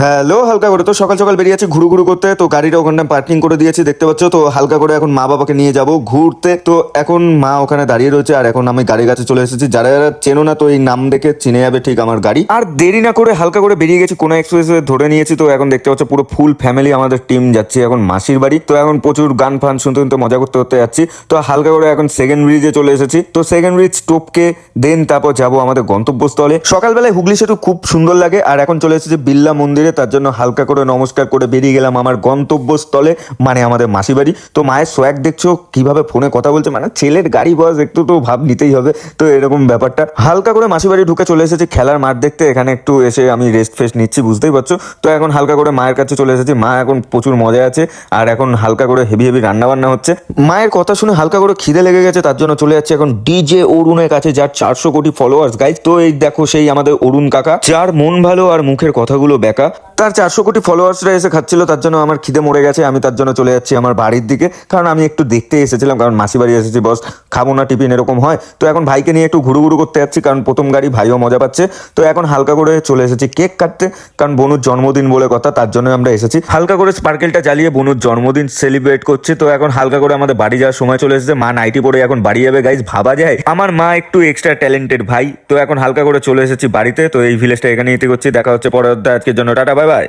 Hello, হালকা করে তো সকাল সকাল বেরিয়েছি ঘুরু ঘুরু করতে। তো গাড়িটা ওখানে পার্কিং করে দিয়েছি, দেখতে পাচ্ছ। তো হালকা করে এখন মা বাবাকে নিয়ে যাব ঘুরতে। তো এখন মা ওখানে দাঁড়িয়ে রয়েছে আর এখন আমি গাড়ির কাছে চলে এসেছি। যারা যারা চেনো না তো এই নাম দেখে চিনে যাবে ঠিক আমার গাড়ি। আর দেরি না করে হালকা করে বেরিয়ে গেছি, কোনো এক্সপ্রেস ধরে নিয়েছি। তো এখন দেখতে পাচ্ছ পুরো ফুল ফ্যামিলি আমাদের টিম যাচ্ছি এখন মাসির বাড়ি। তো এখন প্রচুর গান ফান শুনতে শুনতে মজা করতে করতে যাচ্ছি। তো হালকা করে এখন সেকেন্ড ব্রিজে চলে এসেছি। তো সেকেন্ড ব্রিজ টপকে দেন তারপর যাবো আমাদের গন্তব্যস্থলে। সকালবেলায় হুগলি সেতু খুব সুন্দর লাগে। আর এখন চলে এসেছি বিড়লা মন্দিরে, তার জন্য হালকা করে নমস্কার করে বেরিয়ে গেলাম আমার গন্তব্যস্থলে, মানে আমাদের মাসি বাড়ি। তো মায়ের সোয়াগ দেখছো কিভাবে ফোনে কথা বলছে, মানে ছেলের গাড়ি বয়স একটু তো ভাব নিতেই হবে। তো এরকম ব্যাপারটা। হালকা করে মাসি বাড়ি ঢুকে চলে এসেছি খেলার মাঠ দেখতে। এখানে একটু এসে আমি রেস্ট ফেস্ট নিচ্ছি, বুঝতেই পারছো। তো এখন হালকা করে মায়ের কাছে চলে এসেছি। মা এখন প্রচুর মজা আছে আর এখন হালকা করে হেভি হেভি রান্না বান্না হচ্ছে। মায়ের কথা শুনে হালকা করে খিদে লেগে গেছে, তার জন্য চলে যাচ্ছে এখন ডিজে অরুণের কাছে, যার 400 কোটি ফলোয়ার্স গাইজ। তো এই দেখো সেই আমাদের অরুণ কাকা, যার মন ভালো আর মুখের কথাগুলো বেকা। তার 400 কোটি ফলোয়ার্সরা এসে খাচ্ছিল, তার জন্য আমার খিদে মরে গেছে। আমি তার জন্য চলে যাচ্ছি আমার বাড়ির দিকে, কারণ আমি একটু দেখতে এসেছিলাম, কারণ মাসি বাড়ি এসেছি বস, খাবো না টিফিন এরকম হয়। তো এখন ভাইকে নিয়ে একটু ঘুরু ঘুরু করতে যাচ্ছি, কারণ প্রথম গাড়ি, ভাইও মজা পাচ্ছে। তো এখন হালকা করে চলে এসেছি কেক কাটতে, কারণ বনুর জন্মদিন বলে কথা, তার জন্য আমরা এসেছি। হালকা করে স্পার্কেলটা জ্বালিয়ে বনুর জন্মদিন সেলিব্রেট করছি। তো এখন হালকা করে আমাদের বাড়ি যাওয়ার সময় চলে এসেছে। মা নাইটি পরে এখন বাড়ি যাবে গাইজ, ভাবা যায় আমার মা একটু এক্সট্রা ট্যালেন্টেড ভাই। তো এখন হালকা করে চলে এসেছি বাড়িতে। তো এই ভিলেজটা এখানে ইতি করছি, দেখা হচ্ছে পরের অধ্যায়ে। আজকের জন্য টাটা, বাই বাই।